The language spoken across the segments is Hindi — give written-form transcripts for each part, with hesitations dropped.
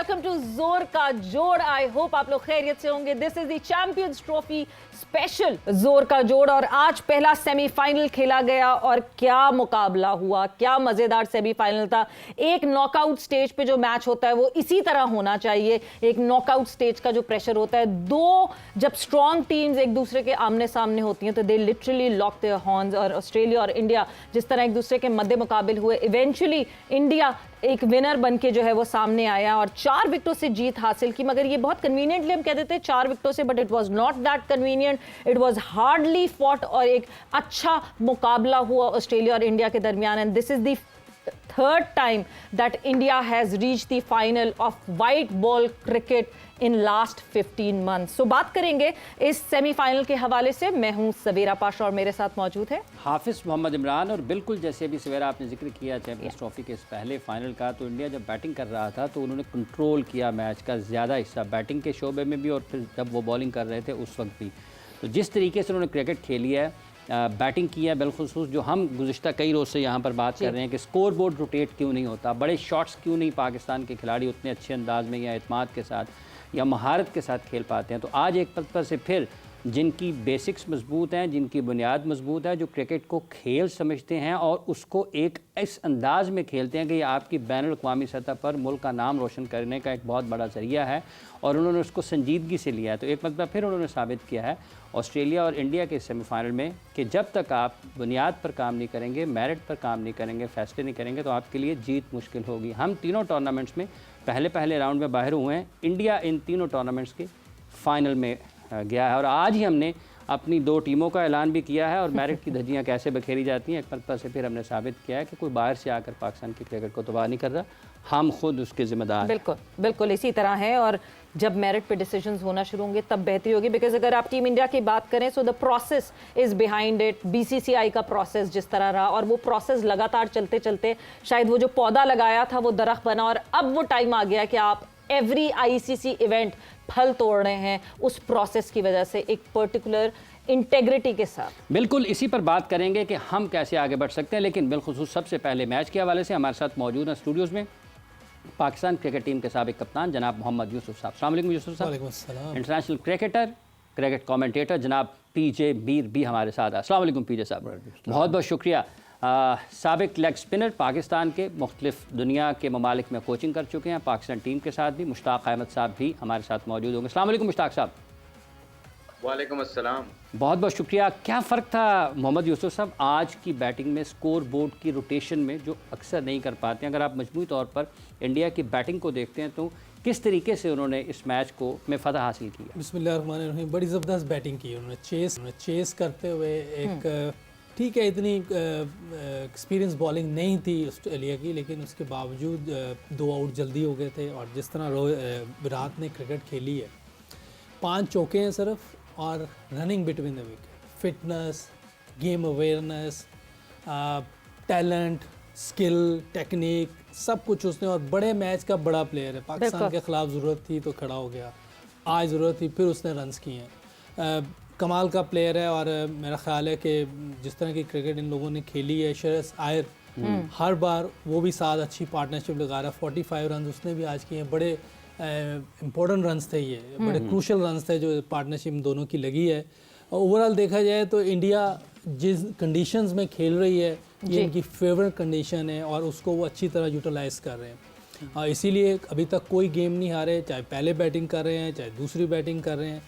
वेलकम टू जोर का जोड़। आई होप आप लोग खैरियत से होंगे। This is the champions trophy special जोर का जोड़ और आज पहला सेमीफाइनल खेला गया और क्या मुकाबला हुआ, क्या मजेदार सेमीफाइनल था। एक नॉकआउट स्टेज पे जो मैच होता है वो इसी तरह होना चाहिए। एक नॉकआउट स्टेज का जो प्रेशर होता है, दो जब स्ट्रॉन्ग टीम्स एक दूसरे के आमने सामने होती हैं तो they literally lock their horns. और ऑस्ट्रेलिया और इंडिया जिस तरह एक दूसरे के मद्दे मुकाबिल हुए, इवेंचुअली इंडिया एक विनर बन के जो है वो सामने आया और 4 विकेटों से जीत हासिल की। मगर ये बहुत कन्वीनियंटली हम कह देते हैं 4 विकेटों से, but it was not that convenient, it was hardly fought और एक अच्छा मुकाबला हुआ ऑस्ट्रेलिया और इंडिया के दरमियान। And this is the third time that India has reached the final of white ball cricket in last 15 months. So बात करेंगे इस सेमीफाइनल के हवाले से। मैं हूं सवेरा पाशा और मेरे साथ मौजूद है हाफिज मोहम्मद इमरान। और बिल्कुल जैसे अभी सवेरा आपने जिक्र किया चैंपियंस ट्रॉफी के इस पहले फाइनल का, तो इंडिया जब बैटिंग कर रहा था तो उन्होंने कंट्रोल किया मैच का ज़्यादा हिस्सा बैटिंग के शोबे में भी और फिर जब वो बॉलिंग कर रहे थे उस वक्त भी। तो जिस तरीके से उन्होंने क्रिकेट खेली है, बैटिंग की है, बिलखुसूस जो हम गुज़िश्ता कई रोज़ से यहाँ पर बात कर रहे हैं कि स्कोर बोर्ड रोटेट क्यों नहीं होता, बड़े शॉट्स क्यों नहीं पाकिस्तान के खिलाड़ी उतने अच्छे अंदाज में या एतमाद के साथ या महारत के साथ खेल पाते हैं। तो आज एक पल से फिर जिनकी बेसिक्स मजबूत हैं, जिनकी बुनियाद मजबूत है, जो क्रिकेट को खेल समझते हैं और उसको एक इस अंदाज में खेलते हैं कि ये आपकी बैनुल-अक़वामी सतह पर मुल्क का नाम रोशन करने का एक बहुत बड़ा ज़रिया है और उन्होंने उसको संजीदगी से लिया है। तो एक मतलब फिर उन्होंने साबित किया है ऑस्ट्रेलिया और इंडिया के सेमीफाइनल में कि जब तक आप बुनियाद पर काम नहीं करेंगे, मेरिट पर काम नहीं करेंगे, फैसले नहीं करेंगे तो आपके लिए जीत मुश्किल होगी। हम तीनों टूर्नामेंट्स में पहले राउंड में बाहर हुए हैं। इंडिया इन तीनों टूर्नामेंट्स के फाइनल में गया है और आज ही हमने अपनी 2 टीमों का ऐलान भी किया है और मेरिट की धज्जियाँ कैसे बखेरी जाती हैं एक मरतबा से फिर हमने साबित किया है कि कोई बाहर से आकर पाकिस्तान की क्रिकेट को तबाह नहीं कर रहा, हम खुद उसके जिम्मेदार। बिल्कुल बिल्कुल इसी तरह है। और जब मेरिट पे डिसीजंस होना शुरू होंगे तब बेहतरी होगी। बिकॉज अगर आप टीम इंडिया की बात करें so the process is behind it. BCCI का प्रोसेस जिस तरह रहा और वो प्रोसेस लगातार चलते चलते शायद वो जो पौधा लगाया था वो दरख्त बना और अब वो टाइम आ गया कि आप एवरी आईसीसी इवेंट फल तोड़ रहे हैं उस प्रोसेस की वजह से एक पर्टिकुलर इंटेग्रिटी के साथ। बिल्कुल इसी पर बात करेंगे कि हम कैसे आगे बढ़ सकते हैं। लेकिन बिलखुसूस सबसे पहले मैच के हवाले से हमारे साथ मौजूद हैं स्टूडियोज़ में पाकिस्तान क्रिकेट टीम के साबिक कप्तान जनाब मोहम्मद यूसुफ साहब। अस्सलाम वालेकुम यूसुफ साहब। वालेकुम अस्सलाम। इंटरनेशनल क्रिकेटर, क्रिकेट कमेंटेटर जनाब पीजे मीर भी हमारे साथ हैं। अस्सलाम वालेकुम पीजे साहब, बहुत बहुत शुक्रिया। साबिक लेग स्पिनर, पाकिस्तान के मुख्तलिफ दुनिया के ममालिक में कोचिंग कर चुके हैं, पाकिस्तान टीम के साथ भी मुश्ताक अहमद साहब भी हमारे साथ मौजूद होंगे। अस्सलाम वालेकुम मुश्ताक साहब। वालेकुम अस्सलाम। बहुत बहुत शुक्रिया। क्या फ़र्क था मोहम्मद यूसुफ साहब आज की बैटिंग में, स्कोर बोर्ड की रोटेशन में जो अक्सर नहीं कर पाते हैं? अगर आप मजमूई तौर पर इंडिया की बैटिंग को देखते हैं तो किस तरीके से उन्होंने इस मैच को में फ़तह हासिल किया? बिस्मिल्लाहिर्रहमानिर्रहीम। बड़ी ज़बरदस्त बैटिंग की उन्होंने। चेस करते हुए एक ठीक है, इतनी एक्सपीरियंस बॉलिंग नहीं थी ऑस्ट्रेलिया की, लेकिन उसके बावजूद 2 आउट जल्दी हो गए थे। और जिस तरह विराट ने क्रिकेट खेली है, 5 चौके हैं सिर्फ और running between the wicket, fitness, game awareness, talent, skill, technique, सब कुछ उसने। और बड़े मैच का बड़ा प्लेयर है। पाकिस्तान के ख़िलाफ़ ज़रूरत थी तो खड़ा हो गया, आज ज़रूरत थी फिर उसने रन्स किए हैं। कमाल का प्लेयर है और मेरा ख्याल है कि जिस तरह की क्रिकेट इन लोगों ने खेली है, श्रेयस आयर हर बार वो भी साथ अच्छी पार्टनरशिप लगा रहा है। 45 रन उसने भी आज किए हैं। बड़े इम्पोर्टेंट रन्स थे, ये बड़े क्रूशल रन्स थे जो पार्टनरशिप दोनों की लगी है। और ओवरऑल देखा जाए तो इंडिया जिस कंडीशंस में खेल रही है ये इनकी फेवरेट कंडीशन है और उसको वो अच्छी तरह यूटिलाइज़ कर रहे हैं। इसीलिए अभी तक कोई गेम नहीं हारे, चाहे पहले बैटिंग कर रहे हैं चाहे दूसरी बैटिंग कर रहे हैं।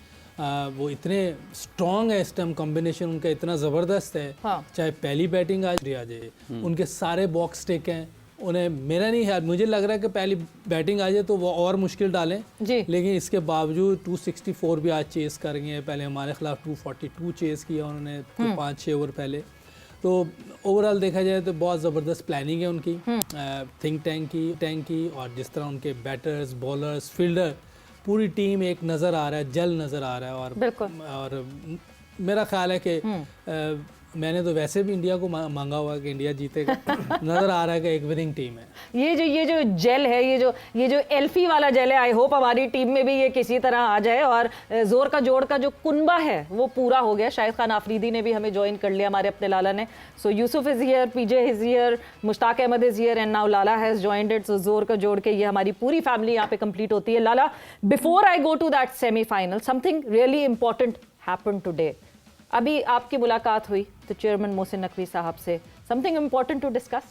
वो इतने स्ट्रॉन्ग है, इस टाइम कॉम्बिनेशन उनका इतना ज़बरदस्त है। हाँ। चाहे पहली बैटिंग आज आ जाए, उनके सारे बॉक्स टेक हैं। उन्हें मेरा नहीं है, मुझे लग रहा है कि पहली बैटिंग आ जाए तो वो और मुश्किल डालें जी। लेकिन इसके बावजूद 264 भी आज चेस कर गए हैं। पहले हमारे खिलाफ 242 चेस किया उन्होंने 5-6 ओवर पहले। तो ओवरऑल देखा जाए तो बहुत ज़बरदस्त प्लानिंग है उनकी, थिंक टैंक की। और जिस तरह उनके बैटर्स, बॉलर्स, फील्डर, पूरी टीम एक नज़र आ रहा है, जल नज़र आ रहा है। और मेरा ख्याल है कि मैंने तो वैसे भी इंडिया को मांगा हुआ कि इंडिया जीतेगा। नज़र आ रहा है कि एक विनिंग टीम है। ये जो जेल है, ये जो एल्फी वाला जेल है, आई होप हमारी टीम में भी ये किसी तरह आ जाए और जोर का जोड़ का जो कुनबा है वो पूरा हो गया। शाहिद खान आफरीदी ने भी हमें ज्वाइन कर लिया, हमारे अपने लाला ने। So Yusuf is here, PJ is here, Mushtaq Ahmed is here and now Lala has joined it. So जोर का जोड़ के ये हमारी पूरी फैमिली यहाँ पे कंप्लीट होती है। Lala, before I go to that semifinal, something really important happened today. अभी आपकी मुलाकात हुई तो चेयरमैन मोहसिन नकवी साहब से, समथिंग इंपॉर्टेंट टू डिस्कस?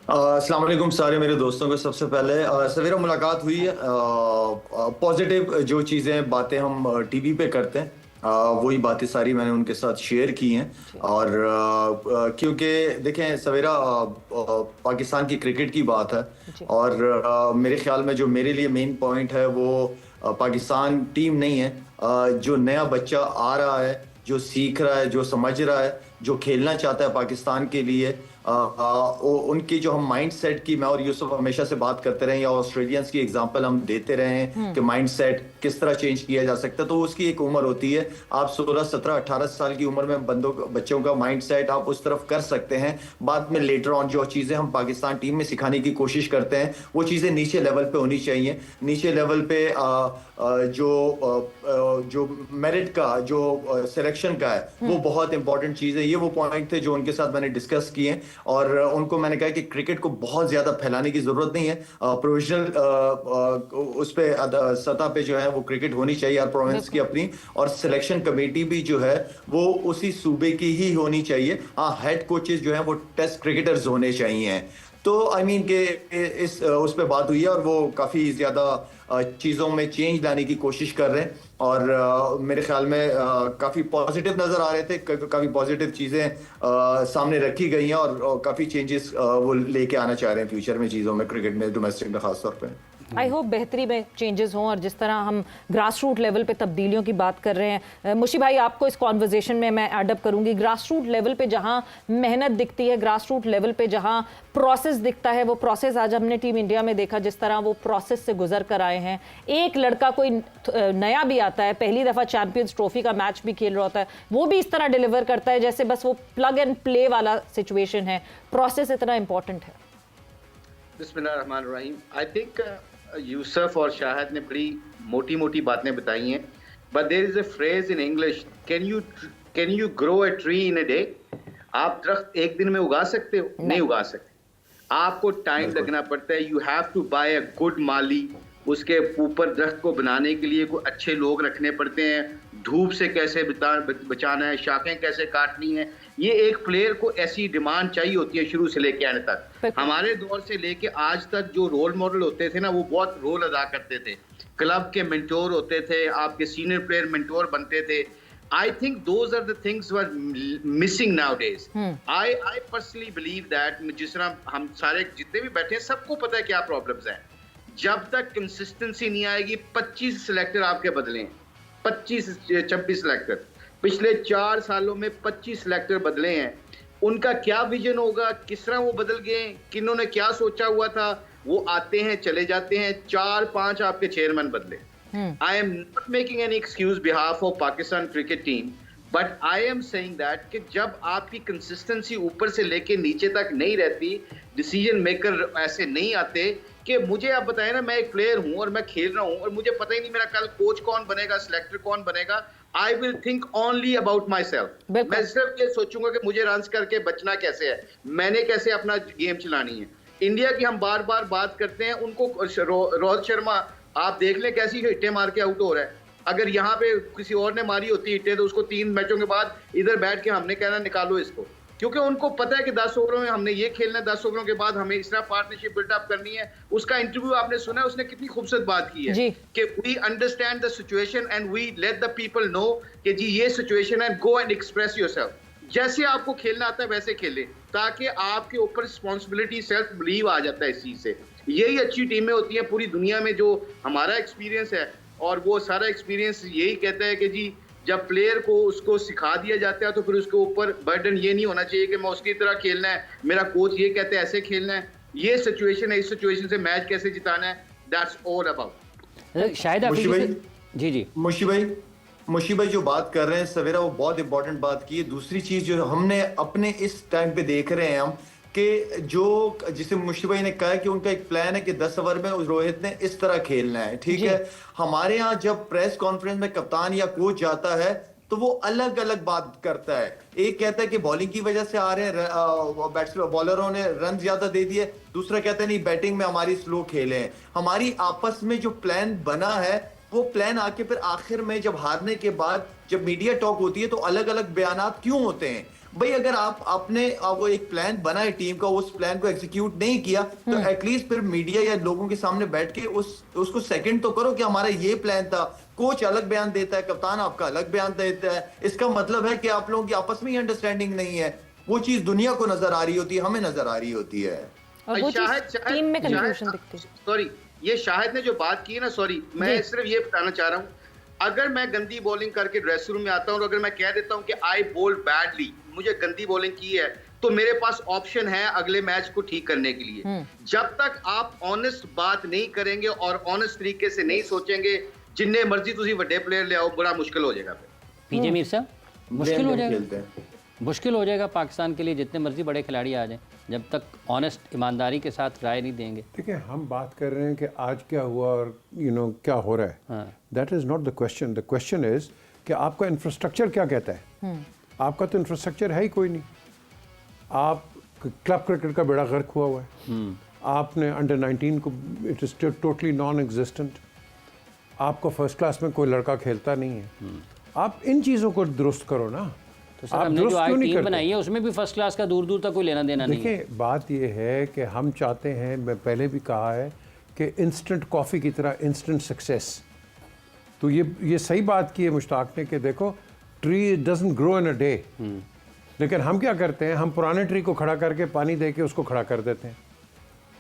अस्सलाम वालेकुम सारे मेरे दोस्तों को। सबसे पहले सवेरा मुलाकात हुई है। पॉजिटिव जो चीज़ें बातें हम टीवी पे करते हैं वही बातें सारी मैंने उनके साथ शेयर की हैं। और क्योंकि देखें सवेरा पाकिस्तान की क्रिकेट की बात है और मेरे ख्याल में जो मेरे लिए मेन पॉइंट है वो पाकिस्तान टीम नहीं है। जो नया बच्चा आ रहा है, जो सीख रहा है, जो समझ रहा है, जो खेलना चाहता है पाकिस्तान के लिए, उनकी जो हम माइंड सेट की मैं और यूसुफ हमेशा से बात करते रहे या ऑस्ट्रेलियंस की एग्जांपल हम देते रहे हैं कि माइंड सेट किस तरह चेंज किया जा सकता है। तो उसकी एक उम्र होती है, आप 16, 17, 18 साल की उम्र में बच्चों का माइंड सेट आप उस तरफ कर सकते हैं। बाद में लेटर ऑन जो चीज़ें हम पाकिस्तान टीम में सिखाने की कोशिश करते हैं वो चीज़ें नीचे लेवल पे होनी चाहिए। नीचे लेवल पे जो मेरिट का, जो सिलेक्शन का है वो बहुत इंपॉर्टेंट चीज़ है। ये वो पॉइंट थे जो उनके साथ मैंने डिस्कस किए और उनको मैंने कहा कि क्रिकेट को बहुत ज्यादा फैलाने की जरूरत नहीं है। प्रोविजनल उस पे सतह पे जो है वो क्रिकेट होनी चाहिए हर प्रोविंस की अपनी, और सिलेक्शन कमेटी भी जो है वो उसी सूबे की ही होनी चाहिए। हाँ, हेड कोचेस जो है वो टेस्ट क्रिकेटर्स होने चाहिए। तो आई मीन के इस उस पे बात हुई है और वो काफ़ी ज़्यादा चीज़ों में चेंज लाने की कोशिश कर रहे हैं और मेरे ख्याल में काफ़ी पॉजिटिव नज़र आ रहे थे। काफ़ी पॉजिटिव चीज़ें सामने रखी गई हैं और काफ़ी चेंजेस वो लेके आना चाह रहे हैं फ्यूचर में चीज़ों में, क्रिकेट में, डोमेस्टिक में ख़ास तौर पे। आई होप बेहतरी में चेंजेस हों और जिस तरह हम ग्रास रूट लेवल पे तब्दीलियों की बात कर रहे हैं, मुशी भाई आपको इस कॉन्वर्जेशन में मैं एडअप करूंगी। ग्रास रूट लेवल पे जहां मेहनत दिखती है, ग्रास रूट लेवल पे जहां प्रोसेस दिखता है, वो प्रोसेस आज हमने टीम इंडिया में देखा जिस तरह वो प्रोसेस से गुजर कर आए हैं। एक लड़का कोई नया भी आता है, पहली दफ़ा चैंपियंस ट्रॉफी का मैच भी खेल रहा होता है, वो भी इस तरह डिलीवर करता है जैसे बस वो प्लग एंड प्ले वाला सिचुएशन है। प्रोसेस इतना इंपॉर्टेंट है। बिस्मिल्लाहिर्रहमानिर्रहीम। आई थिंक यूसुफ और शाहिद ने बड़ी मोटी मोटी बातें बताई हैं, but there is a phrase in English, can you grow a tree in a day? आप दरख्त एक दिन में उगा सकते हो? नहीं उगा सकते, आपको टाइम लगना पड़ता है। You have to buy a good mali, उसके ऊपर दरख्त को बनाने के लिए कोई अच्छे लोग रखने पड़ते हैं, धूप से कैसे बचाना है, शाखें कैसे काटनी है। ये एक प्लेयर को ऐसी डिमांड चाहिए होती है शुरू से लेके आने तक। हमारे दौर से लेके आज तक जो रोल मॉडल होते थे ना, वो बहुत रोल अदा करते थे। क्लब के मेंटोर होते थे, आपके सीनियर प्लेयर मेंटोर बनते थे। I think those are the things were missing nowadays. I personally believe that जिस तरह हम सारे जितने भी बैठे हैं सबको पता है क्या प्रॉब्लम्स हैं। जब तक कंसिस्टेंसी नहीं आएगी, 25 सिलेक्टर आपके बदले हैं, 25-26 सिलेक्टर पिछले 4 सालों में 25 सिलेक्टर बदले हैं। उनका क्या विजन होगा, किस तरह वो बदल गए, किन्होंने क्या सोचा हुआ था, वो आते हैं चले जाते हैं। 4-5 आपके चेयरमैन बदले। I am not making any excuse behalf of Pakistan cricket team, but I am saying that कि जब आपकी कंसिस्टेंसी ऊपर से लेके नीचे तक नहीं रहती, डिसीजन मेकर ऐसे नहीं आते कि मुझे आप बताएं ना, मैं एक प्लेयर हूं और मैं खेल रहा हूं और मुझे पता ही नहीं मेरा कल कोच कौन बनेगा, सिलेक्टर कौन बनेगा। I will think only about my self. मैं सिर्फ ये सोचूंगा कि मुझे रन करके बचना कैसे है, मैंने कैसे अपना गेम चलानी है। इंडिया की हम बार बार बात करते हैं, उनको रोहित शर्मा आप देख लें कैसी हिट्टे मार के आउट हो रहा है। अगर यहाँ पे किसी और ने मारी होती हिट्टे तो उसको 3 मैचों के बाद इधर बैठ के हमने कहना निकालो इसको, क्योंकि उनको पता है कि 10 ओवरों में हमने ये खेलना है, 10 ओवरों के बाद हमें इस तरह पार्टनरशिप बिल्डअप करनी है। उसका इंटरव्यू आपने सुना है, उसने कितनी खूबसूरत बात की है कि we understand the situation and we let the people know कि जी ये सिचुएशन है, गो एंड एक्सप्रेस योरसेल्फ। जैसे आपको खेलना आता है वैसे खेले, ताकि आपके ऊपर रिस्पॉन्सिबिलिटी, सेल्फ बिलीव आ जाता है इस चीज से। यही अच्छी टीमें होती हैं पूरी दुनिया में। जो हमारा एक्सपीरियंस है और वो सारा एक्सपीरियंस यही कहता है कि जी जब प्लेयर को उसको सिखा दिया जाता है तो फिर उसके ऊपर बर्डन ये नहीं होना चाहिए कि मैं उसकी तरह खेलना है, मेरा कोच ये कहते हैं ऐसे खेलना है। ये सिचुएशन है, इस सिचुएशन से मैच कैसे जिताना है, दैट्स ऑल अबाउट। शायद मुशी भाई, जी मुशी भाई, मुशी भाई जो बात कर रहे हैं सवेरा, वो बहुत इंपॉर्टेंट बात की है। दूसरी चीज जो हमने अपने इस टाइम पे देख रहे हैं हम कि जो जिसे मुशी भाई ने कहा कि उनका एक प्लान है कि 10 ओवर में उस रोहित ने इस तरह खेलना है, ठीक है। हमारे यहाँ जब प्रेस कॉन्फ्रेंस में कप्तान या कोच जाता है तो वो अलग अलग बात करता है। एक कहता है कि बॉलिंग की वजह से आ रहे हैं, बैट्समैन बॉलरों ने रन ज्यादा दे दिए, दूसरा कहता है नहीं बैटिंग में हमारी स्लो खेले हैं। हमारी आपस में जो प्लान बना है वो प्लान आके फिर आखिर में जब हारने के बाद जब मीडिया टॉक होती है तो अलग अलग बयानात क्यों होते हैं भाई? अगर आपने वो एक प्लान बना है टीम का, उस प्लान को एग्जीक्यूट नहीं किया तो एटलीस्ट फिर मीडिया या लोगों के सामने बैठ के उसको सेकंड तो करो कि हमारा ये प्लान था। कोच अलग बयान देता है, कप्तान आपका अलग बयान देता है, इसका मतलब है कि आप लोगों की आपस में ही अंडरस्टैंडिंग नहीं है। वो चीज दुनिया को नजर आ रही होती है, हमें नजर आ रही होती है, और वो चीज टीम में कंफ्यूजन दिखती है। सॉरी, ये शाहिद ने जो बात की है ना, सॉरी मैं सिर्फ ये बताना चाह रहा हूँ, अगर मैं गंदी बॉलिंग करके ड्रेसिंग रूम में आता हूँ और अगर मैं कह देता हूँ कि आई बोल्ड बैडली, मुझे गंदी बॉलिंग की है, तो मेरे पास ऑप्शन है अगले मैच को ठीक करने के लिए। जब तक आप ऑनेस्ट बात नहीं करेंगे और ऑनेस्ट तरीके से नहीं सोचेंगे, जिन्ने मर्जी तुसी वड्डे प्लेयर ले आओ, बड़ा मुश्किल हो जाएगा। पीजे मीर साहब, मुश्किल हो जाएगा, खेलते हैं। मुश्किल हो जाएगा पाकिस्तान के लिए, जितने मर्जी बड़े खिलाड़ी आ जाएं, जब तक ऑनेस्ट ईमानदारी के साथ राय नहीं देंगे। देखिए, हम बात कर रहे हैं कि आज क्या हुआ और क्या हो रहा है, that is not the question. The question is कि आपका इंफ्रास्ट्रक्चर क्या कहता है। आपका तो इंफ्रास्ट्रक्चर है ही कोई नहीं। आप क्लब क्रिकेट का बेड़ा गर्क हुआ है। आपने अंडर 19 को, it is totally non existent. आपको फर्स्ट क्लास में कोई लड़का खेलता नहीं है। आप इन चीज़ों को दुरुस्त करो ना। तो सर, हमने जो आज टीम बनाई है उसमें भी फर्स्ट क्लास का दूर दूर तक कोई लेना देना नहीं है। देखिए, बात ये है कि हम चाहते हैं, मैं पहले भी कहा है कि इंस्टेंट कॉफ़ी की तरह इंस्टेंट सक्सेस। तो ये सही बात की है मुश्ताक ने कि देखो, tree doesn't grow in a day. लेकिन हम क्या करते हैं, हम पुराने ट्री को खड़ा करके पानी दे के उसको खड़ा कर देते हैं।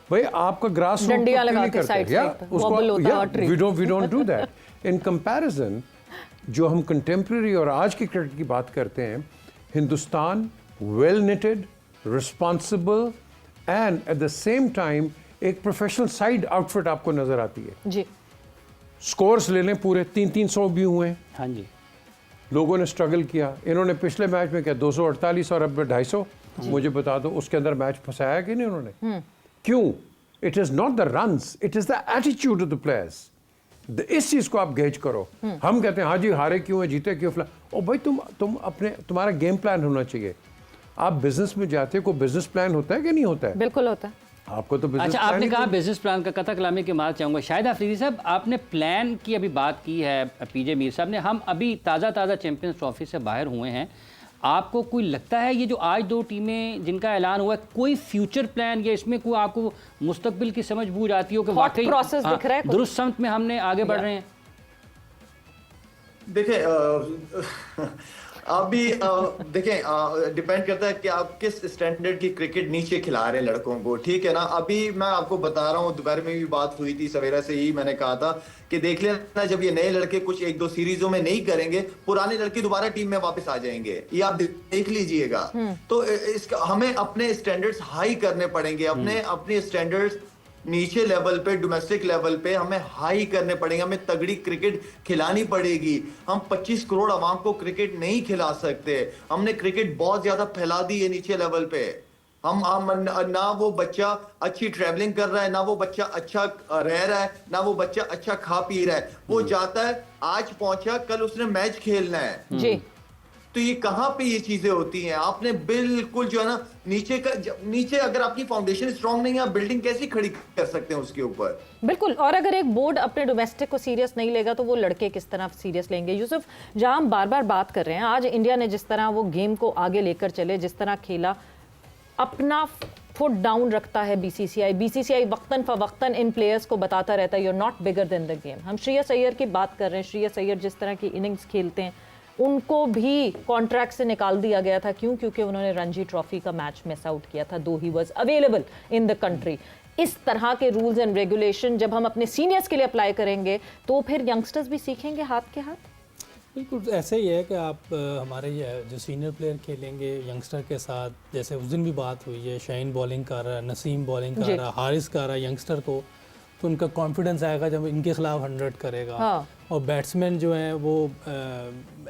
भाई आपका ग्रास डंडियां लगा के साइड पे वॉबल होता है tree. We don't do that. In comparison जो हम कंटेम्प्रेरी और आज की क्रिकेट की बात करते हैं, Hindustan well knitted, responsible and at the same time एक प्रोफेशनल साइड आउटफिट आपको नजर आती है जी। स्कोर्स ले लें, पूरे 300 भी हुए हैं। हाँ जी, लोगों ने स्ट्रगल किया। इन्होंने पिछले मैच में क्या 248 और अब 250। मुझे बता दो उसके अंदर मैच फंसाया कि नहीं उन्होंने? क्यों? It is not the runs, it is the attitude of the players. इस चीज को आप गेज करो। हम कहते हैं हाँ जी हारे क्यों है, जीते क्यों, ओ भाई तुम अपने, तुम्हारा गेम प्लान होना चाहिए। आप बिजनेस में जाते हो, कोई बिजनेस प्लान होता है कि नहीं होता है? बिल्कुल होता है। आपको तो बिजनेस अच्छा, आपने कहा बिजनेस प्लान का, कथा कलामी के मार चाहूँगा। शाहिद अफरीदी साहब, आपने प्लान की अभी बात की है पीजे मीर साहब ने। हम अभी ताज़ा चैंपियंस ट्रॉफी से बाहर हुए हैं। आपको कोई लगता है ये जो आज दो टीमें जिनका ऐलान हुआ है, कोई फ्यूचर प्लान या इसमें कोई आपको मुस्तकबिल की समझ बूझ आती हो कि वाकई प्रोसेस दिख रहा है दुरुस्त समत में हमने आगे बढ़ रहे हैं? देखिए अभी देखें, डिपेंड करता है कि आप किस स्टैंडर्ड की क्रिकेट नीचे खिला रहे हैं लड़कों को, ठीक है ना। अभी मैं आपको बता रहा हूँ, दोपहर में भी बात हुई थी, सवेरा से ही मैंने कहा था कि देख लेना, जब ये नए लड़के कुछ 1-2 सीरीजों में नहीं करेंगे, पुराने लड़के दोबारा टीम में वापस आ जाएंगे, ये आप देख लीजिएगा। तो इसका हमें अपने स्टैंडर्ड्स हाई करने पड़ेंगे, अपने स्टैंडर्ड्स नीचे लेवल पे, डोमेस्टिक लेवल पे हमें हाई करने पड़ेंगे, हमें तगड़ी क्रिकेट खिलानी पड़ेगी। हम 25 करोड़ आवाम को क्रिकेट नहीं खिला सकते। हमने क्रिकेट बहुत ज्यादा फैला दी है नीचे लेवल पे। हम ना वो बच्चा अच्छी ट्रैवलिंग कर रहा है, ना वो बच्चा अच्छा रह रहा है, ना वो बच्चा अच्छा खा पी रहा है। वो जाता है, आज पहुंचा, कल उसने मैच खेलना है जी। तो ये कहां पे ये चीजें होती हैं? आपने बिल्कुल जो है ना नीचे अगर आपकी फाउंडेशन स्ट्रांग नहीं है, आप बिल्डिंग कैसी खड़ी कर सकते हैं उसके ऊपर? बिल्कुल। और अगर एक बोर्ड अपने डोमेस्टिक को सीरियस नहीं लेगा तो वो लड़के किस तरह सीरियस लेंगे? यूसुफ, जहां हम बार बार बात कर रहे हैं, आज इंडिया ने जिस तरह वो गेम को आगे लेकर चले, जिस तरह खेला, अपना फुट डाउन रखता है बीसीसीआई वक्तन फवक्तन इन प्लेयर्स को बताता रहता है you are not bigger than the game. हम श्रेयस अय्यर की बात कर रहे हैं। श्रेयस अय्यर जिस तरह की इनिंग्स खेलते हैं, उनको भी कॉन्ट्रैक्ट से निकाल दिया गया था। क्यों? क्योंकि उन्होंने रणजी ट्रॉफी का मैच मिस आउट किया था, दो he was available in the country. इस तरह के रूल्स एंड रेगुलेशन जब हम अपने सीनियर्स के लिए अप्लाई करेंगे तो फिर यंगस्टर्स भी सीखेंगे हाथ के हाथ। बिल्कुल ऐसे ही है कि आप हमारे जो सीनियर प्लेयर खेलेंगे यंगस्टर के साथ, जैसे उस दिन भी बात हुई है, शाहीन बॉलिंग कर रहा है, नसीम बॉलिंग कर रहा है, हारिस कर रहा है यंगस्टर को, तो उनका कॉन्फिडेंस आएगा जब इनके खिलाफ 100 करेगा। हाँ। और बैट्समैन जो हैं वो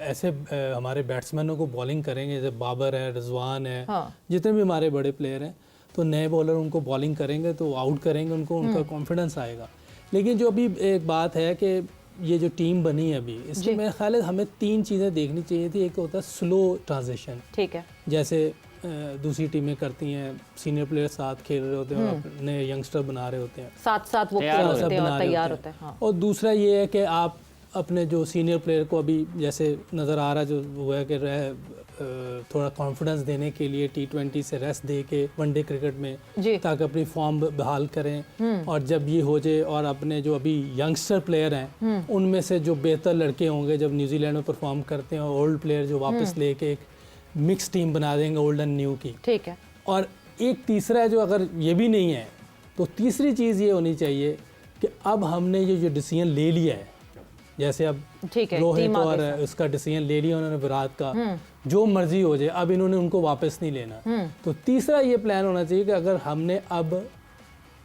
ऐसे हमारे बैट्समैनों को बॉलिंग करेंगे, जैसे बाबर है, रिजवान है, हाँ। जितने भी हमारे बड़े प्लेयर हैं, तो नए बॉलर उनको बॉलिंग करेंगे तो आउट करेंगे उनको, उनका कॉन्फिडेंस आएगा। लेकिन जो अभी एक बात है कि ये जो टीम बनी है अभी, इसमें मेरा ख्याल है हमें 3 चीज़ें देखनी चाहिए थी। एक होता है स्लो ट्रांजिशन, ठीक है, जैसे दूसरी टीमें करती हैं, सीनियर प्लेयर साथ खेल रहे होते हैं और अपने यंगस्टर बना रहे होते हैं, साथ साथ वो तैयार खेल होते सकते हैं बना और रहे तैयार होते होते हैं। हाँ। और दूसरा ये है कि आप अपने जो सीनियर प्लेयर को अभी जैसे नज़र आ रहा है, जो वो है कि थोड़ा कॉन्फिडेंस देने के लिए T20 से रेस्ट दे के वनडे क्रिकेट में, जी। ताकि अपनी फॉर्म बहाल करें। और जब ये हो जाए और अपने जो अभी यंगस्टर प्लेयर हैं उनमें से जो बेहतर लड़के होंगे जब न्यूजीलैंड में परफॉर्म करते हैं, और ओल्ड प्लेयर जो वापस लेके एक मिक्स टीम बना देंगे ओल्ड एंड न्यू की। ठीक है, और एक तीसरा है जो अगर ये भी नहीं है तो तीसरी चीज़ ये होनी चाहिए कि अब हमने ये जो डिसीजन ले लिया है, जैसे अब ठीक है, रोहित टीम आगे और से। उसका डिसीजन ले लिया उन्होंने विराट का, जो मर्जी हो जाए अब इन्होंने उनको वापस नहीं लेना। तो तीसरा ये प्लान होना चाहिए कि अगर हमने अब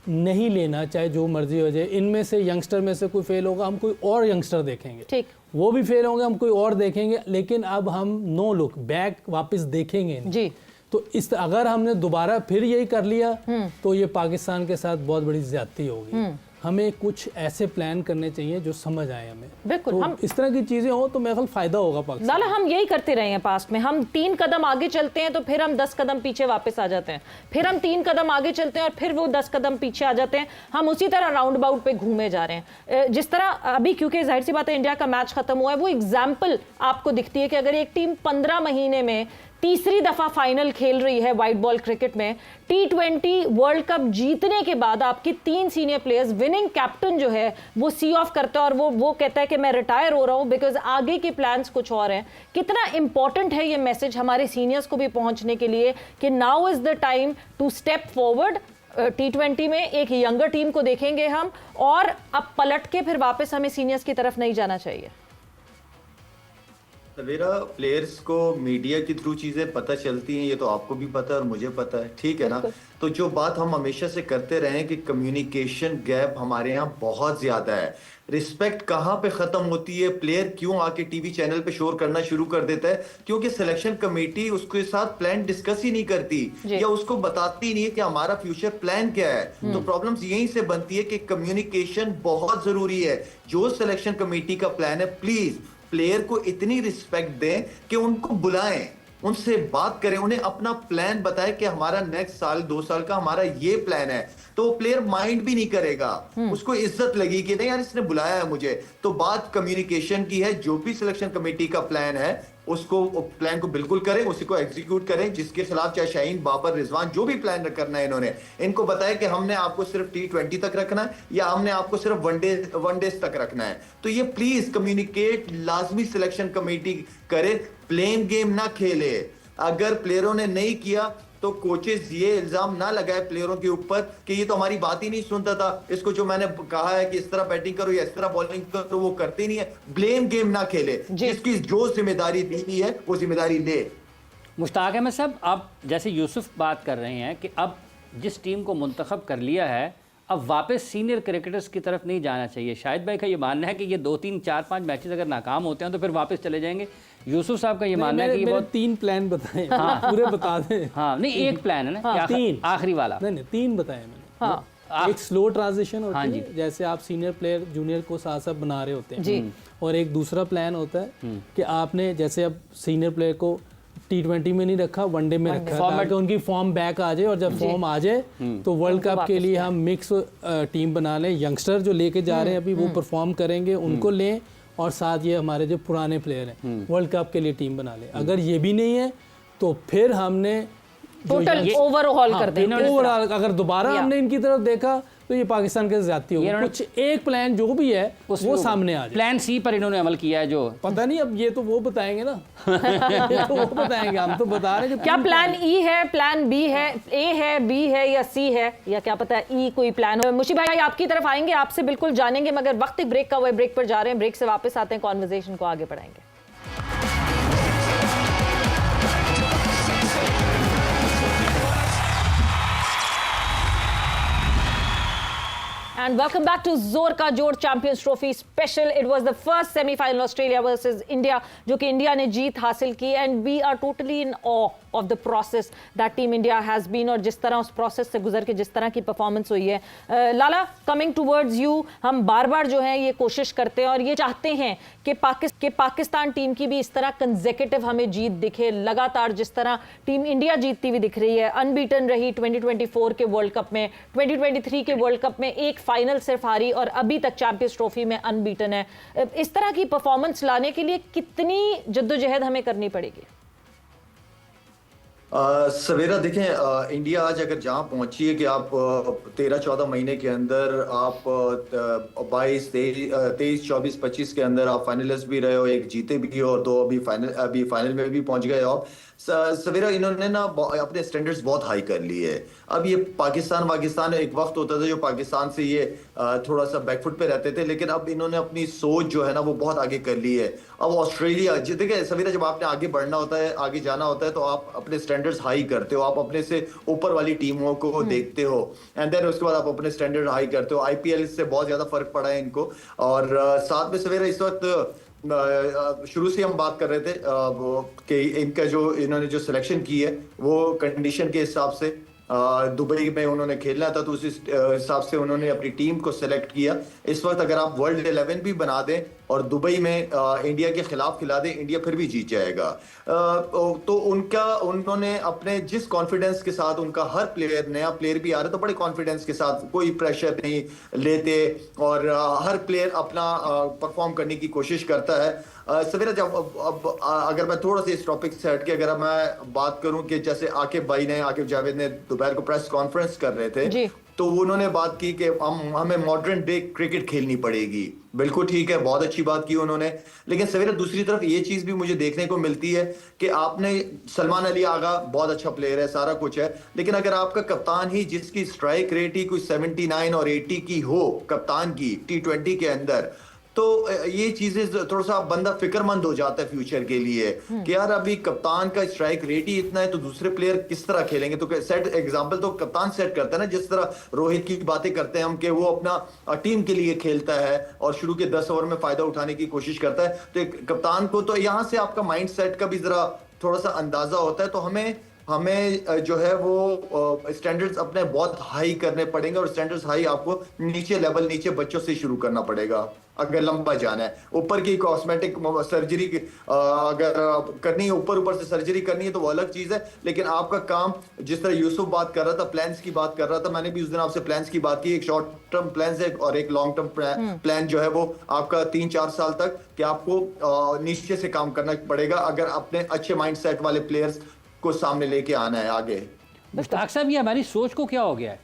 नहीं लेना, चाहे जो मर्जी हो जाए, इनमें से यंगस्टर में से कोई फेल होगा, हम कोई और यंगस्टर देखेंगे, ठीक, वो भी फेल होंगे, हम कोई और देखेंगे, लेकिन अब हम नो लुक बैक वापस देखेंगे नहीं। जी। तो इस अगर हमने दोबारा फिर यही कर लिया तो ये पाकिस्तान के साथ बहुत बड़ी ज्यादती होगी। हमें कुछ ऐसे प्लान करने चाहिए जो समझ आए हमें। बिल्कुल, तो हम इस तरह की चीजें हो तो मेरे ख्याल फायदा होगा पाकिस्तान। लाला, हम यही करते रहे हैं पास्ट में। हम 3 कदम आगे चलते हैं तो फिर हम 10 कदम पीछे वापस आ जाते हैं, फिर हम 3 कदम आगे चलते हैं और फिर वो 10 कदम पीछे आ जाते हैं। हम उसी तरह राउंड अबाउट पे घूमे जा रहे हैं। जिस तरह अभी, क्योंकि जाहिर सी बात है इंडिया का मैच खत्म हुआ है, वो एग्जाम्पल आपको दिखती है कि अगर एक टीम 15 महीने में तीसरी दफा फाइनल खेल रही है वाइट बॉल क्रिकेट में, T20 वर्ल्ड कप जीतने के बाद आपकी 3 सीनियर प्लेयर्स, विनिंग कैप्टन जो है वो सी ऑफ करता है और वो कहता है कि मैं रिटायर हो रहा हूं बिकॉज आगे के प्लान्स कुछ और हैं। कितना इंपॉर्टेंट है ये मैसेज हमारे सीनियर्स को भी पहुंचने के लिए कि now is the time to step forward. T20 में एक यंगर टीम को देखेंगे हम, और अब पलट के फिर वापस हमें सीनियर्स की तरफ नहीं जाना चाहिए। सवेरा, प्लेयर्स को मीडिया के थ्रू चीजें पता चलती हैं, ये तो आपको भी पता है और मुझे पता है, ठीक है ना। तो जो बात हम हमेशा से करते रहे हैं कि कम्युनिकेशन गैप हमारे यहाँ बहुत ज्यादा है। रिस्पेक्ट कहाँ पे खत्म होती है, प्लेयर क्यों आके टीवी चैनल पे शोर करना शुरू कर देता है, क्योंकि सिलेक्शन कमेटी उसके साथ प्लान डिस्कस ही नहीं करती या उसको बताती नहीं है कि हमारा फ्यूचर प्लान क्या है। तो प्रॉब्लम्स यहीं से बनती है कि कम्युनिकेशन बहुत जरूरी है। जो सिलेक्शन कमेटी का प्लान है, प्लीज प्लेयर को इतनी रिस्पेक्ट दें कि उनको बुलाएं, उनसे बात करें, उन्हें अपना प्लान बताएं कि हमारा नेक्स्ट साल 2 साल का हमारा ये प्लान है। तो प्लेयर माइंड भी नहीं करेगा, उसको इज्जत लगी कि नहीं यार इसने बुलाया है मुझे। तो बात कम्युनिकेशन की है। जो भी सिलेक्शन कमेटी का प्लान है उसको प्लान को बिल्कुल करें, उसी को एग्जीक्यूट करें। जिसके खिलाफ चाहे शाहीन, बाबर, रिजवान, जो भी प्लान करना है इन्होंने, इनको बताया कि हमने आपको सिर्फ T20 तक रखना है या हमने आपको सिर्फ वनडेज तक रखना है। तो ये प्लीज कम्युनिकेट लाजमी सिलेक्शन कमेटी करे, प्लेन गेम ना खेले। अगर प्लेयरों ने नहीं किया तो कोचेस ये इल्जाम ना लगाए प्लेयरों के ऊपर कि ये तो हमारी बात ही नहीं सुनता था, इसको जो मैंने कहा है कि इस तरह बैटिंग करो या इस तरह बॉलिंग करो वो करते नहीं है। ब्लेम गेम ना खेले, जिसकी जो जिम्मेदारी दी हुई है वो जिम्मेदारी ले। मुश्ताक अहमद साहब, आप जैसे यूसुफ बात कर रहे हैं कि अब जिस टीम को मुंतखब कर लिया है अब वापस सीनियर क्रिकेटर्स की तरफ नहीं जाना चाहिए। शाहिद भाई का ये मानना है कि ये 2, 3, 4, 5 मैचेस अगर नाकाम होते हैं तो फिर वापस चले जाएंगे। यूसुफ साहब का ये मानना है कि ये बहुत 3 प्लान बताए, पूरे बता दें। हाँ, नहीं एक प्लान है ना, 3 आखिरी वाला। नहीं 3 बताए मैंने। हाँ, एक स्लो ट्रांजिशन होती हाँ है, जी। जैसे आप सीनियर प्लेयर जूनियर को साथ साथ बना रहे होते हैं, और एक दूसरा प्लान होता है कि आपने जैसे अब सीनियर प्लेयर को T20 में नहीं रखा, वनडे में रखा है ताकि उनकी फॉर्म बैक आ जाए, और जब फॉर्म आ जाए तो वर्ल्ड कप के लिए हम मिक्स टीम बना लें। यंगस्टर जो लेके जा रहे हैं अभी वो परफॉर्म करेंगे, उनको लें, और साथ ये हमारे जो पुराने प्लेयर हैं वर्ल्ड कप के लिए टीम बना लें। अगर ये भी नहीं है तो फिर हमने टोटल ओवरऑल कर दें। ओवरऑल अगर दोबारा हमने इनकी तरफ देखा तो ये पाकिस्तान के ज्यादती होगी। कुछ एक प्लान जो भी है वो सामने आ जाए। प्लान सी पर इन्होंने अमल किया है जो पता नहीं, अब ये तो वो बताएंगे ना। ये तो वो बताएंगे, हम तो बता रहे हैं क्या प्लान ई है, प्लान बी है, ए है, बी है या सी है, या क्या पता है ई कोई प्लान हो। मुशी भाई आपकी तरफ आएंगे, आपसे बिल्कुल जानेंगे, मगर वक्त ब्रेक का हुआ है, ब्रेक पर जा रहे हैं। ब्रेक से वापस आते हैं, कॉन्वर्सेशन को आगे बढ़ाएंगे। And welcome back to Zor Ka Jod Champions Trophy Special. It was the first semi-final Australia versus India, जो कि इंडिया ने जीत हासिल की. And we are totally in awe of the process that Team India has been, और जिस तरह उस process से गुजर के जिस तरह की performance हुई है. लाला, coming towards you, हम बार-बार जो है ये कोशिश करते हैं और ये चाहते हैं कि पाकिस्तान टीम की भी इस तरह consecutive हमें जीत दिखे. लगातार जिस तरह टीम इंडिया जीतती हुई दिख रही है, अनबीटन रही 2024 के वर्ल्ड कप में, 2023 के वर्ल्ड कप में एक फाइनल सिर्फ हारी और अभी तक चैंपियंस ट्रॉफी में अनबीटन है. इस तरह की परफॉर्मेंस लाने के लिए कितनी जद्दोजहद हमें करनी पड़ेगी? सवेरा देखें, इंडिया आज अगर जहां पहुंची है कि आप 13-14 महीने के अंदर आप 22, 23, 24, 25 के अंदर आप फाइनलिस्ट भी रहे हो, एक जीते भी हो और 2 अभी फाइनल में भी पहुंच गए हो. सवेरा इन्होंने ना अपने स्टैंडर्ड्स बहुत हाई कर लिए. अब ये पाकिस्तान एक वक्त होता था जो पाकिस्तान से ये थोड़ा सा बैकफुट पे रहते थे, लेकिन अब इन्होंने अपनी सोच जो है ना वो बहुत आगे कर ली है. अब ऑस्ट्रेलिया, देखिए सवेरा, जब आपने आगे बढ़ना होता है, आगे जाना होता है, तो आप अपने स्टैंडर्ड्स हाई करते हो, आप अपने से ऊपर वाली टीमों को देखते हो, एंड देन उसके बाद आप अपने स्टैंडर्ड हाई करते हो. आईपीएल से बहुत ज्यादा फर्क पड़ा है इनको. और साथ में सवेरा इस वक्त शुरू से हम बात कर रहे थे कि इनका जो इन्होंने जो सिलेक्शन की है वो कंडीशन के हिसाब से दुबई में उन्होंने खेलना था, तो उस हिसाब से उन्होंने अपनी टीम को सिलेक्ट किया. इस वक्त अगर आप वर्ल्ड 11 भी बना दें और दुबई में इंडिया के खिलाफ खिला दें, इंडिया फिर भी जीत जाएगा. तो उन्होंने अपने जिस कॉन्फिडेंस के साथ, उनका हर प्लेयर, नया प्लेयर भी आ रहा है तो बड़े कॉन्फिडेंस के साथ, कोई प्रेशर नहीं लेते और हर प्लेयर अपना परफॉर्म करने की कोशिश करता है. सवेरा, जब अब अगर मैं थोड़ा सा इस टॉपिक से हट के अगर मैं बात करूं कि जैसे आकिब जावेद ने दोपहर को प्रेस कॉन्फ्रेंस कर रहे थे, तो उन्होंने बात की कि हमें मॉडर्न डे क्रिकेट खेलनी पड़ेगी. बिल्कुल ठीक है, बहुत अच्छी बात की उन्होंने. लेकिन सवेरा दूसरी तरफ ये चीज भी मुझे देखने को मिलती है कि आपने सलमान अली आगा बहुत अच्छा प्लेयर है, सारा कुछ है, लेकिन अगर आपका कप्तान ही, जिसकी स्ट्राइक रेट ही कोई 79 और 80 की हो कप्तान की T20 के अंदर, तो ये चीजें थोड़ा सा बंदा फिक्रमंद हो जाता है फ्यूचर के लिए कि यार अभी कप्तान का स्ट्राइक रेट ही इतना है तो दूसरे प्लेयर किस तरह खेलेंगे. तो सेट एग्जांपल तो कप्तान सेट करता है ना, जिस तरह रोहित की बातें करते हैं हम कि वो अपना टीम के लिए खेलता है और शुरू के 10 ओवर में फायदा उठाने की कोशिश करता है. तो कप्तान को तो यहाँ से आपका माइंड सेट का भी जरा थोड़ा सा अंदाजा होता है. तो हमें जो है वो स्टैंडर्ड्स अपने बहुत हाई करने पड़ेंगे और स्टैंडर्ड्स हाई आपको नीचे बच्चों से शुरू करना पड़ेगा अगर लंबा जाना है. ऊपर की कॉस्मेटिक सर्जरी अगर करनी है, ऊपर से सर्जरी करनी है तो वो अलग चीज है, लेकिन आपका काम, जिस तरह यूसुफ बात कर रहा था, प्लान्स की बात कर रहा था, मैंने भी उस दिन आपसे प्लान्स की बात की. एक शॉर्ट टर्म प्लान्स है और एक लॉन्ग टर्म प्लान जो है वो आपका 3-4 साल तक कि आपको नीचे से काम करना पड़ेगा अगर अपने अच्छे माइंड सेट वाले प्लेयर्स को सामने लेके आना है आगे. मुश्ताक साहब, ये हमारी सोच को क्या हो गया है,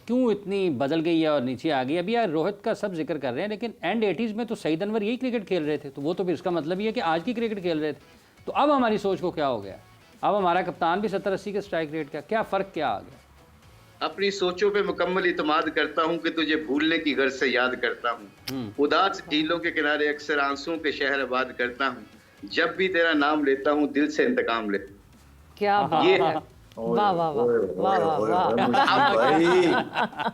क्यों इतनी बदल गई है और नीचे आ गई? अभी यार रोहित का सब जिक्र कर रहे हैं, लेकिन एंड 80s में तो सईद अनवर यही क्रिकेट खेल रहे थे, तो वो तो फिर इसका मतलब ये है कि आज की क्रिकेट खेल रहे थे. तो अब हमारी सोच को क्या हो गया? अब हमारा कप्तान भी 70-80 के स्ट्राइक रेट का, क्या फ़र्क क्या आ गया? अपनी सोचों पे मुकम्मल इत्मीनान करता हूँ कि तुझे भूलने की गर्ज से याद करता हूँ. उदास झीलों के किनारे अक्सर आंसुओं के शहर आबाद करता हूँ. जब भी तेरा नाम लेता हूँ दिल से इंतकाम ले. क्या ये है. वाह वाह वाह वाह वाह वाह.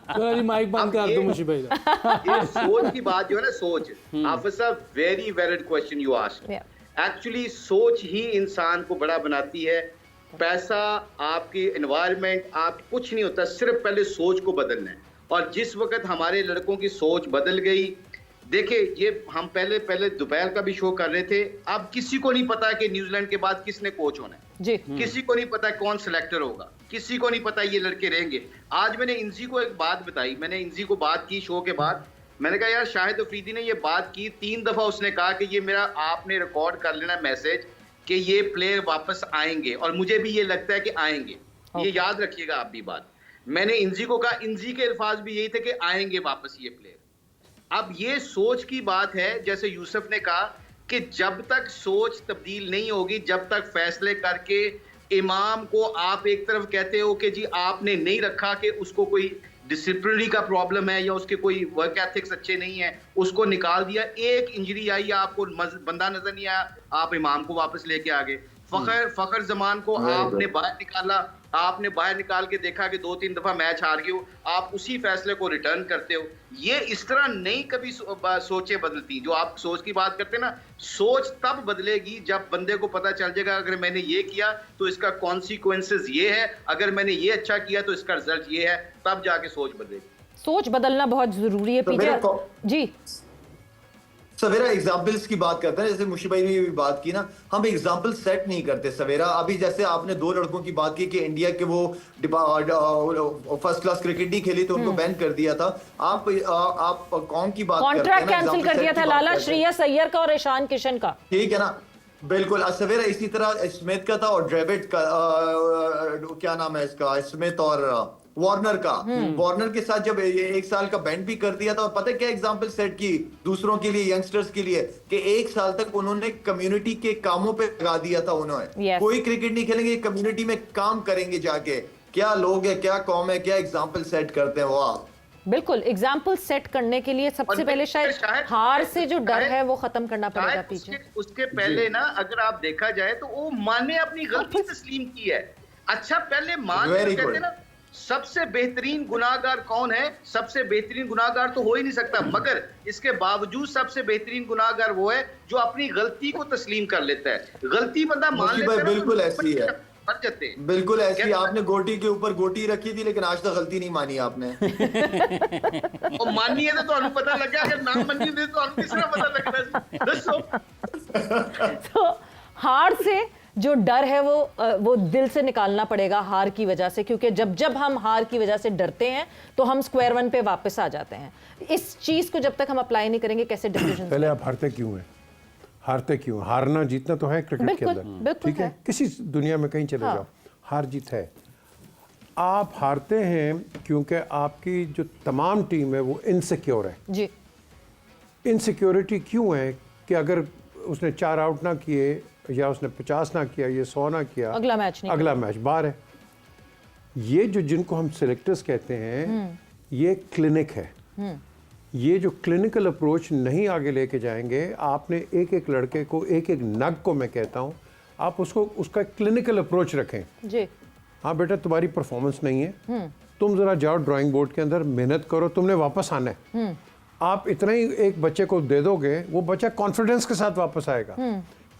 तो माइक बंद कर दो मुझे भाई. ये सोच की बात जो है ना, सोच, हाफिज साहब, very valid question you asked. Actually सोच ही इंसान को बड़ा बनाती है. पैसा, आपकी एनवायरनमेंट, आप कुछ नहीं होता, सिर्फ पहले सोच को बदलना है. और जिस वक्त हमारे लड़कों की सोच बदल गई, देखिए ये हम पहले दोपहर का भी शो कर रहे थे, अब किसी को नहीं पता कि न्यूजीलैंड के बाद किसने कोच होना है जी. किसी को नहीं पता कौन सिलेक्टर होगा, किसी को नहीं पता ये लड़के रहेंगे. आज मैंने इंजी को एक बात बताई, मैंने इंजी को बात की शो के बाद, मैंने कहा यार शाहिद अफरीदी ने ये बात की 3 दफा, उसने कहा कि ये मेरा आपने रिकॉर्ड कर लेना मैसेज कि ये प्लेयर वापस आएंगे, और मुझे भी ये लगता है कि आएंगे. ये याद रखिएगा आप भी बात. मैंने इंजी को कहा, इंजी के अल्फाज भी यही थे कि आएंगे वापस ये प्लेयर. अब ये सोच की बात है, जैसे यूसुफ ने कहा कि जब तक सोच तब्दील नहीं होगी, जब तक फैसले करके इमाम को आप एक तरफ कहते हो कि जी आपने नहीं रखा कि उसको कोई डिसिप्लिनरी का प्रॉब्लम है या उसके कोई वर्क एथिक्स अच्छे नहीं है, उसको निकाल दिया, एक इंजरी आई, आपको बंदा नजर नहीं आया, आप इमाम को वापस लेके आ गए. फखर जमान को आपने बाहर निकाला, आपने बाहर निकाल के देखा कि 2-3 दफा मैच हार गए हो, आप उसी फैसले को रिटर्न करते हो। ये इस तरह नहीं कभी सोचें बदलती। जो आप सोच की बात करते हैं ना, सोच तब बदलेगी जब बंदे को पता चल जाएगा अगर मैंने ये किया तो इसका कॉन्सिक्वेंसेस ये है, अगर मैंने ये अच्छा किया तो इसका रिजल्ट ये है, तब जाके सोच बदलेगी। सोच बदलना बहुत जरूरी है। पीटर जी, सवेरा एग्जाम्पल्स की बात करते हैं, जैसे मुशी भाई ने भी बात की ना, हम एग्जाम्पल सेट नहीं करते सवेरा। अभी जैसे आपने 2 लड़कों की बात की कि इंडिया के वो फर्स्ट क्लास क्रिकेट नहीं खेली तो उनको बैन कर दिया था। आप कौन की बात करते हैं, कॉन्ट्रैक्ट कैंसिल कर दिया था लाला श्रेयस अय्यर का और ईशान किशन का, ठीक है ना, बिल्कुल। सवेरा इसी तरह स्मिथ का था और ड्रेविड का, क्या नाम है इसका, स्मिथ और वार्नर का। वार्नर के साथ जब ये 1 साल का बैंड भी कर दिया था, और पता है क्या एग्जांपल सेट की दूसरों के लिए, यंगस्टर्स के लिए, कि 1 साल तक उन्होंने कम्युनिटी के कामों पे लगा दिया था उन्होंने। कोई क्रिकेट नहीं खेलेंगे, कम्युनिटी में काम करेंगे जाके। क्या लोग है, क्या कौम है, क्या एग्जाम्पल सेट करते हैं वो आप। बिल्कुल, एग्जाम्पल सेट करने के लिए सबसे पहले शायद हार से जो डर है वो खत्म करना पड़ेगा। पीछे उसके पहले ना अगर आप देखा जाए तो वो माने अपनी गलती तस्लीम की है। अच्छा पहले मान कहते ना सबसे बेहतरीन गुनाहगार कौन है, सबसे बेहतरीन गुनाहगार तो हो ही नहीं सकता, मगर इसके बावजूद सबसे बेहतरीन गुनाहगार वो है जो अपनी गलती को तस्लीम कर लेता है। गलती बंदा मान लेता है, बिल्कुल ऐसी है, बिल्कुल ऐसी। आपने गोटी के ऊपर गोटी रखी थी लेकिन आज तक गलती नहीं मानी आपने। और मानी है तो पता लग गया, अगर ना मानी तो किस तरह पता लगना। तो हार से जो डर है वो दिल से निकालना पड़ेगा हार की वजह से, क्योंकि जब हम हार की वजह से डरते हैं तो हम स्क्वायर वन पे वापस आ जाते हैं। इस चीज को जब तक हम अप्लाई नहीं करेंगे कैसे डिसीजन। पहले आप हारते क्यों हैं, हारते क्यों? हारना जीतना तो है क्रिकेट के अंदर, ठीक है, किसी दुनिया में कहीं चले जाओ, हार जीत है। आप हारते हैं क्योंकि आपकी जो तमाम टीम है वो इनसिक्योर है जी। इनसिक्योरिटी क्यों है कि अगर उसने 4 आउट ना किए या उसने 50 ना किया, ये 100 ना किया, अगला मैच बाहर है। ये जो जिनको हम सिलेक्टर्स कहते हैं ये क्लिनिक है। ये जो क्लिनिकल अप्रोच नहीं आगे लेके जाएंगे, आपने एक लड़के को, एक नग को मैं कहता हूँ, आप उसका क्लिनिकल अप्रोच रखें जी। हाँ बेटा तुम्हारी परफॉर्मेंस नहीं है, तुम जरा जाओ ड्राइंग बोर्ड के अंदर मेहनत करो, तुमने वापस आना है। आप इतना ही एक बच्चे को दे दोगे, वो बच्चा कॉन्फिडेंस के साथ वापस आएगा।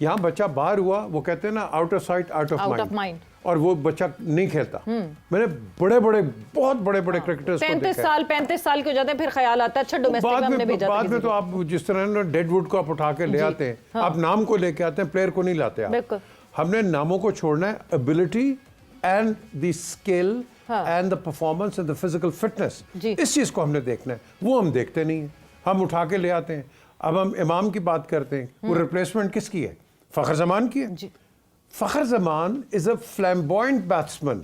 यहाँ बच्चा बाहर हुआ, वो कहते हैं ना out of sight out of mind, और वो बच्चा नहीं खेलता। मैंने बहुत बड़े क्रिकेटर्स को देखा है 35 साल के हो जाते हैं, फिर ख्याल आता है अच्छा डोमेस्टिक में हमने भेजा था। बाद में तो आप जिस तरह ना डेडवुड को आप उठा के ले आते हैं, आप नाम को लेके आते हैं, प्लेयर को नहीं लाते आप। हमने नामों को छोड़ना है, ability and the skill and the performance and the physical fitness, इस चीज को हमने देखना है। वो हम देखते नहीं है, हम उठा के ले आते हैं। अब हम इमाम की बात करते हैं, वो रिप्लेसमेंट किसकी है? फखर जमान की है। Fakhar Zaman is a flamboyant batsman,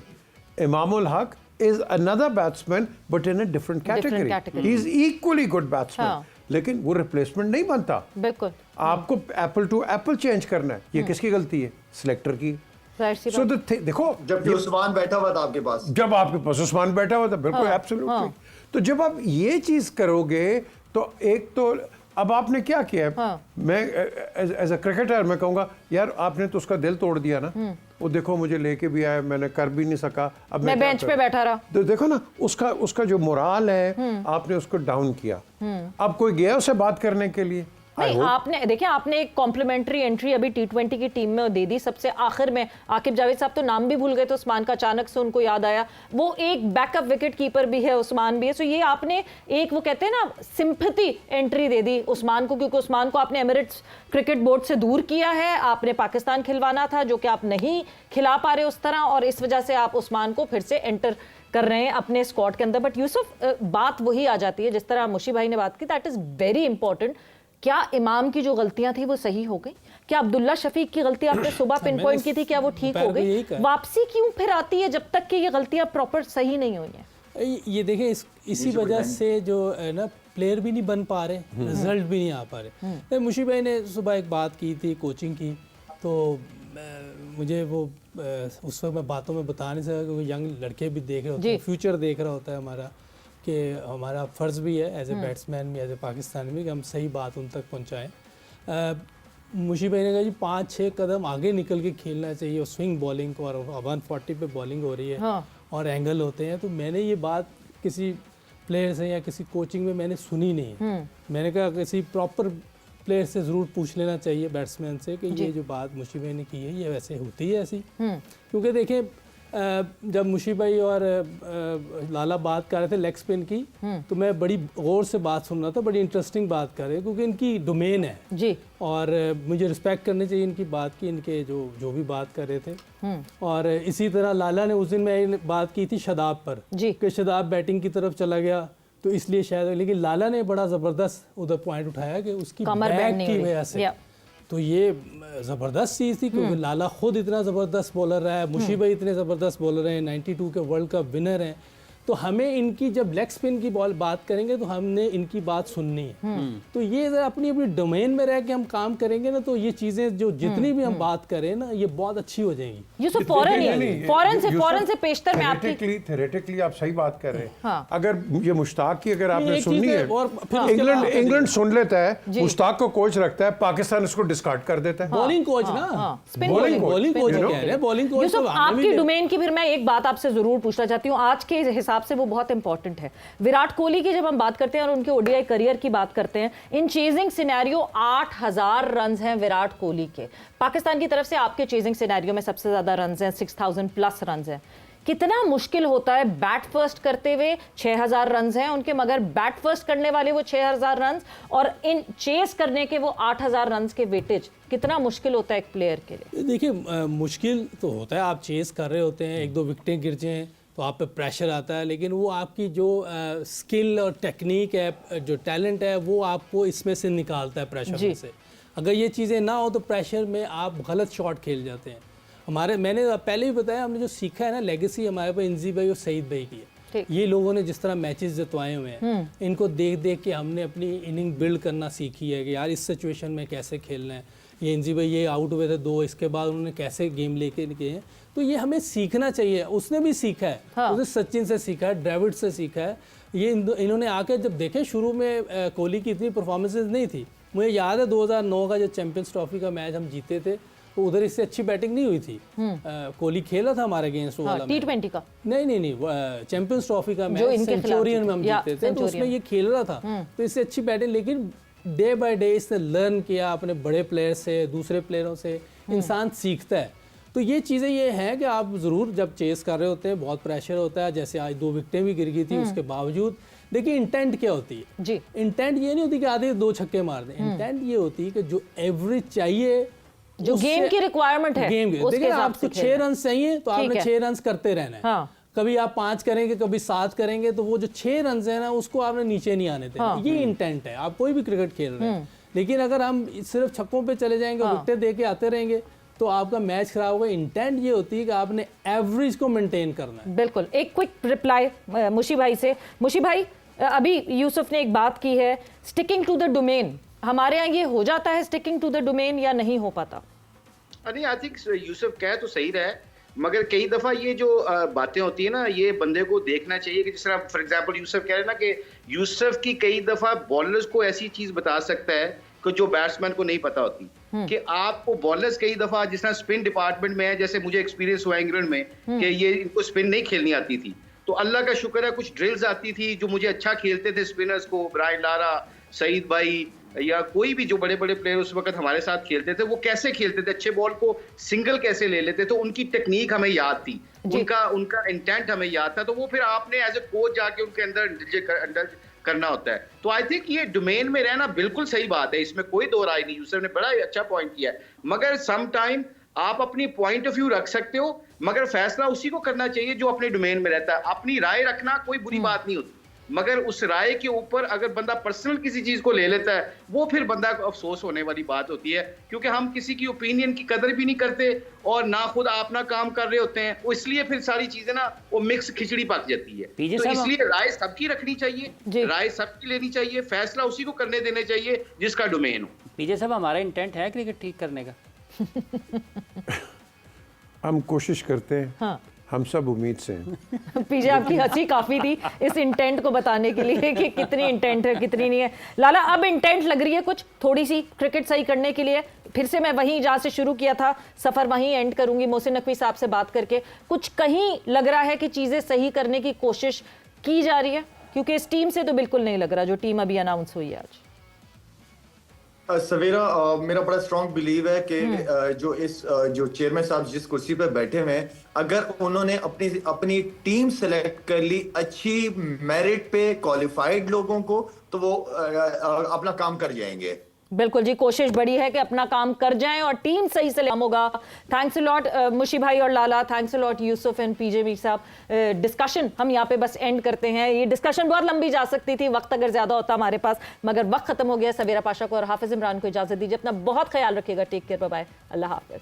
Imamul Haq is another batsman but in a different category. He is equally good batsman. लेकिन वो रिप्लेसमेंट नहीं बनता। बिल्कुल आपको एप्पल टू एप्पल चेंज करना है। ये किसकी गलती है? सिलेक्टर की। So देखो जब उस्मान बैठा हुआ था आपके पास, जब आपके पास उस्मान बैठा हुआ था, बिल्कुल एब्सोल्युटली। तो जब आप ये चीज करोगे तो एक तो अब आपने क्या किया है, मैं एज अ क्रिकेटर मैं कहूँगा यार आपने तो उसका दिल तोड़ दिया ना। वो देखो मुझे लेके भी आया, मैंने कर भी नहीं सका, अब मैं बेंच पे बैठा रहा। तो देखो ना उसका जो मोराल है आपने उसको डाउन किया। अब कोई गया उसे बात करने के लिए? नहीं, आपने देखिए आपने एक कॉम्प्लीमेंट्री एंट्री अभी T20 की टीम में दे दी। सबसे आखिर में आकिब जावेद साहब तो नाम भी भूल गए, तो उस्मान का अचानक से उनको याद आया। वो एक बैकअप विकेट कीपर भी है, उस्मान भी है। सो ये आपने एक वो कहते हैं ना सिंपैथी एंट्री दे दी उस्मान को, क्योंकि उस्मान को आपने एमिरेट्स क्रिकेट बोर्ड से दूर किया है, आपने पाकिस्तान खिलवाना था जो कि आप नहीं खिला पा रहे उस तरह, और इस वजह से आप उस्मान को फिर से एंटर कर रहे हैं अपने स्क्वाड के अंदर। बट यूसुफ बात वही आ जाती है जिस तरह मुशी भाई ने बात की, दैट इज वेरी इंपॉर्टेंट। क्या इमाम की जो गलतियां थी वो सही हो गई? क्या अब्दुल्ला शफीक की गलती आपने सुबह पिन पॉइंट की थी, क्या वो ठीक हो गई? वापसी क्यों फिर आती है जब तक कि ये गलतियां प्रॉपर सही नहीं हुई हैं? ये देखें इसी वजह से जो है ना प्लेयर भी नहीं बन पा रहे, रिजल्ट भी नहीं आ पा रहे। मुशी भाई ने सुबह एक बात की थी कोचिंग की, तो मुझे वो उस वक्त मैं बातों में बता नहीं सका कि वो यंग लड़के भी देख रहे होते हैं, फ्यूचर देख रहा होता है हमारा, कि हमारा फ़र्ज़ भी है एज ए बैट्समैन भी, एज ए पाकिस्तान भी, कि हम सही बात उन तक पहुंचाएं। मुशी भाई ने कहा जी 5-6 कदम आगे निकल के खेलना चाहिए, स्विंग बॉलिंग को, और 140 पे बॉलिंग हो रही है हाँ। और एंगल होते हैं। तो मैंने ये बात किसी प्लेयर से या किसी कोचिंग में मैंने सुनी नहीं है। मैंने कहा किसी प्रॉपर प्लेयर से ज़रूर पूछ लेना चाहिए, बैट्समैन से, कि ये जो बात मुशी भाई ने की है ये वैसे होती है ऐसी। क्योंकि देखें जब मुशी भाई और लाला बात कर रहे थे लेग स्पिन की, तो मैं बड़ी गौर से बात सुन रहा था, बड़ी इंटरेस्टिंग बात कर रहे हैं, क्योंकि इनकी डोमेन है जी। और मुझे रिस्पेक्ट करनी चाहिए इनकी बात की, इनके जो भी बात कर रहे थे। और इसी तरह लाला ने उस दिन मैं बात की थी शादाब पर जी। कि शादाब बैटिंग की तरफ चला गया तो इसलिए शायद, लेकिन लाला ने बड़ा ज़बरदस्त उधर पॉइंट उठाया कि उसकी बैक की वजह से। तो ये ज़बरदस्त चीज़ थी, क्योंकि लाला खुद इतना ज़बरदस्त बॉलर रहा है, मुशी भाई इतने ज़बरदस्त बॉलर हैं, 92 के वर्ल्ड कप विनर हैं। तो हमें इनकी जब लेग स्पिन की बॉल बात करेंगे तो हमने इनकी बात सुननी है। तो ये अगर अपनी अपनी डोमेन में रह के हम काम करेंगे ना, तो ये चीज़ें जो जितनी भी हम बात करें ना, ये बहुत अच्छी हो जाएंगी। यूसुफ फौरन से पेशतर में आपकी थेरेटिकली आप सही बात कर रहे हैं। हाँ। अगर ये मुश्ताक की अगर आपने एक सुननी चीज़ है, है, और फिर उसके बाद इंग्लैंड सुन लेता है, मुश्ताक को कोच रखता है, पाकिस्तान उसको डिस्कार्ड कर देता है। बॉलिंग कोच ना, स्पिन बॉलिंग बॉलिंग कोच कह रहे हैं, बॉलिंग कोच। यूसुफ आपकी डोमेन की फिर मैं एक बात आपसे जरूर पूछना चाहती हूँ, आज के हिसाब से वो बहुत इंपॉर्टेंट है। विराट कोहली की जब हम बात करते हैं और उनके ओडीआई करियर की बात करते हैं, इन चेजिंग सिनेरियो 8000 रन्स हैं विराट कोहली के। पाकिस्तान की तरफ से आपके चेजिंग सिनेरियो में सबसे ज्यादा रन्स हैं, 6000 प्लस रन्स हैं। कितना मुश्किल होता है बैट फर्स्ट करते हुए, 6000 रन्स हैं उनके, मगर बैट फर्स्ट करने वाले वो 6000 रन्स और इन चेस करने के वो 8000 रन्स के वेटेज, कितना मुश्किल होता है एक प्लेयर के लिए? देखिए मुश्किल तो होता है, आप चेस कर रहे होते हैं, 1-2 विकेटें गिर जाएं तो आप पे प्रेशर आता है, लेकिन वो आपकी जो स्किल और टेक्निक है, जो टैलेंट है, वो आपको इसमें से निकालता है प्रेशर में से। अगर ये चीज़ें ना हो तो प्रेशर में आप गलत शॉट खेल जाते हैं। मैंने पहले भी बताया, हमने जो सीखा है ना, लेगेसी हमारे पास इंजी भाई और सईद भाई की है। ये लोगों ने जिस तरह मैचेस जितवाए हुए हैं, इनको देख देख के हमने अपनी इनिंग बिल्ड करना सीखी है कि यार इस सिचुएशन में कैसे खेलना है। ये इंजी भाई ये आउट हुए थे 2, इसके बाद उन्होंने कैसे गेम लेके गए हैं, तो ये हमें सीखना चाहिए। उसने भी सीखा है, हाँ। उसने सचिन से सीखा है, द्रविड़ से सीखा है। ये इन्होंने आके जब देखे, शुरू में कोहली की इतनी परफॉर्मेंसेज नहीं थी। मुझे याद है 2009 का जो चैंपियंस ट्रॉफी का मैच हम जीते थे, तो उधर इससे अच्छी बैटिंग नहीं हुई थी। कोहली खेला था हमारे अगेंस्ट वाला T20 का नहीं, चैंपियंस ट्रॉफी का मैच सेंचुरियन में हम जीते थे, तो उसमें ये खेल रहा था, तो इससे अच्छी बैटिंग। लेकिन डे बाय डे इसने लर्न किया अपने बड़े प्लेयर से, दूसरे प्लेयरों से, इंसान सीखता है। तो ये चीज़ें ये हैं कि आप ज़रूर जब चेस कर रहे होते हैं, बहुत प्रेशर होता है। जैसे आज 2 विकेटें भी गिर गई थी, उसके बावजूद देखिए इंटेंट क्या होती है जी। इंटेंट ये नहीं होती कि आधे 2 छक्के मार दें। इंटेंट ये होती है कि जो एवरेज चाहिए, जो गेम की रिक्वायरमेंट है, गेम देखिए आपको 6 रन चाहिए तो आपने 6 रन करते रहना है। हाँ। कभी आप 5 करेंगे, कभी 7 करेंगे, तो वो जो 6 रन है ना, उसको आपने नीचे नहीं आने देना। ये इंटेंट है। आप कोई भी क्रिकेट खेल रहे हैं, लेकिन अगर हम सिर्फ छक्कों पे चले जाएंगे, विकेटें दे के आते रहेंगे, तो आपका मैच खराब होगा। इंटेंट ये होती है कि आपने एवरेज को मेंटेन करना है। बिल्कुल। एक क्विक रिप्लाई मुशी भाई से। मुशी भाई, अभी यूसुफ ने एक बात की है, स्टिकिंग टू द डोमेन, हमारे यहाँ ये हो जाता है स्टिकिंग टू द डोमेन या नहीं हो पाता? नहीं, आई थिंक यूसुफ कह तो सही रहा है, मगर कई दफा ये जो बातें होती है ना, ये बंदे को देखना चाहिए कि जिस तरह फॉर एग्जांपल यूसुफ कह रहे हैं ना, कि यूसुफ की कई दफा बॉलर्स को ऐसी चीज बता सकता है कि जो बैट्समैन को नहीं पता होती, कि आपको बॉलर्स कई दफा जिस तरह स्पिन डिपार्टमेंट में है, जैसे मुझे एक्सपीरियंस हुआ इंग्लैंड में कि ये इनको स्पिन नहीं खेलनी आती थी, तो अल्लाह का शुक्र है कुछ ड्रिल्स आती थी जो मुझे अच्छा खेलते थे स्पिनर्स को, ब्रायन लारा, सईद भाई या कोई भी जो बड़े बड़े प्लेयर उस वक्त हमारे साथ खेलते थे, वो कैसे खेलते थे, अच्छे बॉल को सिंगल कैसे ले लेते, तो उनकी टेक्निक हमें याद थी, उनका इंटेंट हमें याद था, तो वो फिर आपने एज ए कोच जाके उनके अंदर करना होता है। तो आई थिंक ये डोमेन में रहना बिल्कुल सही बात है, इसमें कोई दो राय नहीं। यूसुफ ने बड़ा अच्छा पॉइंट किया है, मगर सम टाइम आप अपनी पॉइंट ऑफ व्यू रख सकते हो, मगर फैसला उसी को करना चाहिए जो अपने डोमेन में रहता है। अपनी राय रखना कोई बुरी बात नहीं होती, मगर उस राय के ऊपर अगर बंदा पर्सनल किसी चीज को ले लेता है, वो फिर बंदा को अफसोस होने वाली बात होती है, क्योंकि हम किसी की ओपिनियन की कदर भी नहीं करते और ना खुद अपना काम कर रहे होते हैं, इसलिए फिर सारी चीजें ना वो मिक्स खिचड़ी पक जाती है। तो इसलिए राय सबकी रखनी चाहिए, राय सबकी लेनी चाहिए, फैसला उसी को करने देने चाहिए जिसका डोमेन हो। पीजे साहब, हमारा इंटेंट है क्रिकेट ठीक करने का? हम कोशिश करते हैं। हाँ। हम सब उम्मीद से हैं। पीजे आपकी हंसी काफी थी इस इंटेंट को बताने के लिए कि कितनी इंटेंट है कितनी नहीं है। लाला, अब इंटेंट लग रही है कुछ थोड़ी सी क्रिकेट सही करने के लिए, फिर से मैं वहीं जहाँ से शुरू किया था सफ़र वहीं एंड करूंगी, मोहसिन नकवी साहब से बात करके। कुछ कहीं लग रहा है कि चीज़ें सही करने की कोशिश की जा रही है? क्योंकि इस टीम से तो बिल्कुल नहीं लग रहा, जो टीम अभी अनाउंस हुई है आज। सवेरा, मेरा बड़ा स्ट्रॉन्ग बिलीव है कि जो चेयरमैन साहब जिस कुर्सी पे बैठे हुए हैं, अगर उन्होंने अपनी टीम सेलेक्ट कर ली अच्छी मेरिट पे क्वालिफाइड लोगों को, तो वो अपना काम कर जाएंगे। बिल्कुल जी, कोशिश बड़ी है कि अपना काम कर जाएं और टीम सही से काम होगा। थैंक्स अ लॉट मुशी भाई और Lala, thanks a lot Yusuf and PJ Mir साहब। डिस्कशन हम यहाँ पे बस एंड करते हैं। ये डिस्कशन बहुत लंबी जा सकती थी, वक्त अगर ज्यादा होता हमारे पास, मगर वक्त खत्म हो गया। सवेरा पाशा को और हाफिज इमरान को इजाजत दीजिए। अपना बहुत ख्याल रखिएगा। टेक केयर, बाय बाय, अल्लाह हाफिज।